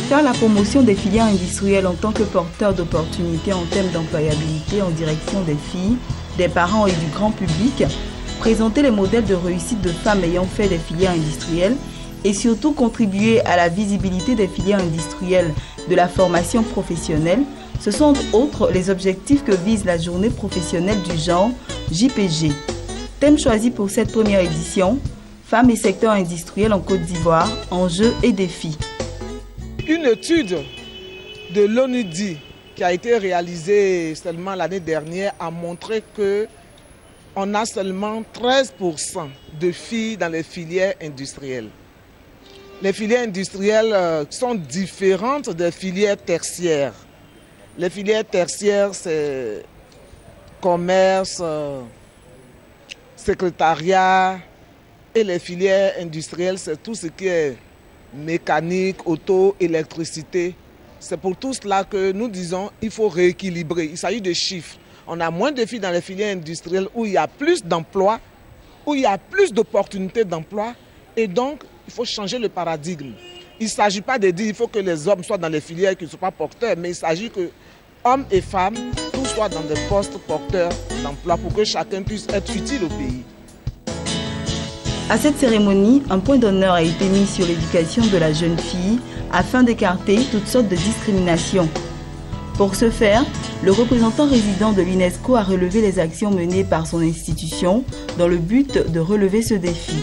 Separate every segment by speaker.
Speaker 1: faire la promotion des filières industrielles en tant que porteur d'opportunités en termes d'employabilité en direction des filles, des parents et du grand public, présenter les modèles de réussite de femmes ayant fait des filières industrielles et surtout contribuer à la visibilité des filières industrielles de la formation professionnelle, ce sont entre autres les objectifs que vise la journée professionnelle du genre JPG. Thème choisi pour cette première édition, femmes et secteurs industriels en Côte d'Ivoire, enjeux et défis.
Speaker 2: Une étude de l'ONUDI qui a été réalisée seulement l'année dernière a montré qu'on a seulement 13% de filles dans les filières industrielles. Les filières industrielles sont différentes des filières tertiaires. Les filières tertiaires, c'est commerce, secrétariat, et les filières industrielles, c'est tout ce qui est mécanique, auto, électricité. C'est pour tout cela que nous disons qu'il faut rééquilibrer. Il s'agit de chiffres. On a moins de filles dans les filières industrielles où il y a plus d'emplois, où il y a plus d'opportunités d'emploi. Et donc, il faut changer le paradigme. Il ne s'agit pas de dire qu'il faut que les hommes soient dans les filières qui ne sont pas porteurs, mais il s'agit que hommes et femmes, tous soient dans des postes porteurs d'emploi pour que chacun puisse être utile au pays.
Speaker 1: À cette cérémonie, un point d'honneur a été mis sur l'éducation de la jeune fille afin d'écarter toutes sortes de discriminations. Pour ce faire, le représentant résident de l'UNESCO a relevé les actions menées par son institution dans le but de relever ce défi.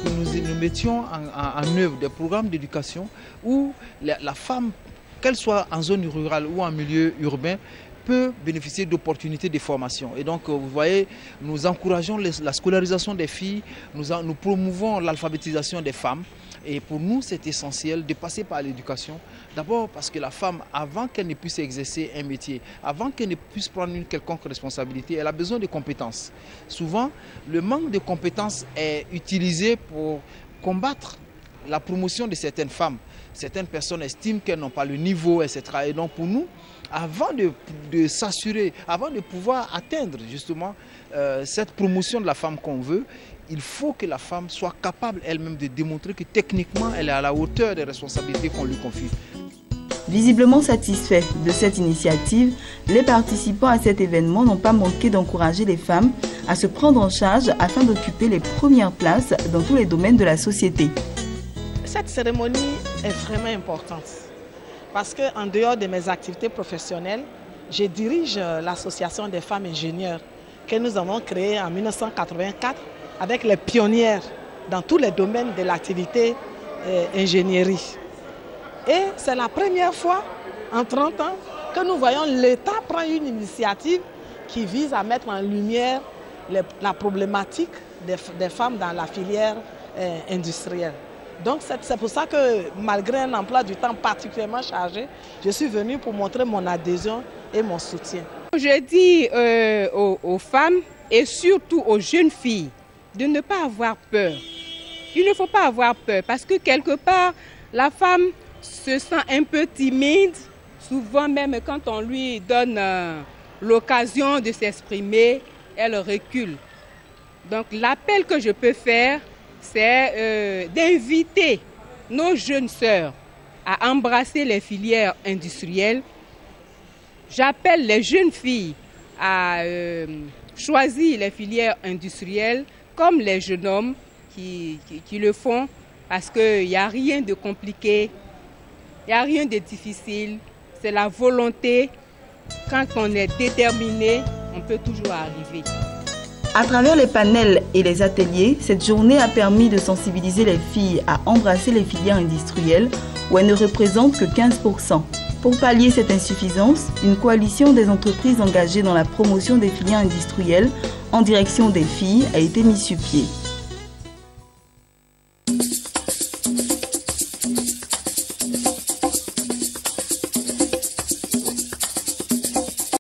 Speaker 3: Nous mettions en œuvre des programmes d'éducation où la femme, qu'elle soit en zone rurale ou en milieu urbain, peut bénéficier d'opportunités de formation. Et donc, vous voyez, nous encourageons la scolarisation des filles, nous promouvons l'alphabétisation des femmes. Et pour nous, c'est essentiel de passer par l'éducation. D'abord parce que la femme, avant qu'elle ne puisse exercer un métier, avant qu'elle ne puisse prendre une quelconque responsabilité, elle a besoin de compétences. Souvent, le manque de compétences est utilisé pour combattre la promotion de certaines femmes. Certaines personnes estiment qu'elles n'ont pas le niveau, etc. Et donc pour nous, avant de s'assurer, avant de pouvoir atteindre justement cette promotion de la femme qu'on veut, il faut que la femme soit capable elle-même de démontrer que techniquement elle est à la hauteur des responsabilités qu'on lui confie.
Speaker 1: Visiblement satisfaits de cette initiative, les participants à cet événement n'ont pas manqué d'encourager les femmes à se prendre en charge afin d'occuper les premières places dans tous les domaines de la société.
Speaker 4: Cette cérémonie est vraiment importante parce qu'en dehors de mes activités professionnelles, je dirige l'association des femmes ingénieurs que nous avons créée en 1984 avec les pionnières dans tous les domaines de l'activité ingénierie. Et c'est la première fois en 30 ans que nous voyons l'État prendre une initiative qui vise à mettre en lumière la problématique des femmes dans la filière industrielle. Donc c'est pour ça que malgré un emploi du temps particulièrement chargé, je suis venue pour montrer mon adhésion et mon soutien.
Speaker 5: Je dis aux femmes et surtout aux jeunes filles de ne pas avoir peur. Il ne faut pas avoir peur parce que quelque part, la femme se sent un peu timide, souvent même quand on lui donne l'occasion de s'exprimer, elle recule. Donc l'appel que je peux faire, c'est d'inviter nos jeunes sœurs à embrasser les filières industrielles. J'appelle les jeunes filles à choisir les filières industrielles comme les jeunes hommes qui le font parce qu'il n'y a rien de compliqué, il n'y a rien de difficile, c'est la volonté. Quand on est déterminé, on peut toujours arriver.
Speaker 1: À travers les panels et les ateliers, cette journée a permis de sensibiliser les filles à embrasser les filières industrielles où elles ne représentent que 15%. Pour pallier cette insuffisance, une coalition des entreprises engagées dans la promotion des filières industrielles en direction des filles a été mise sur pied.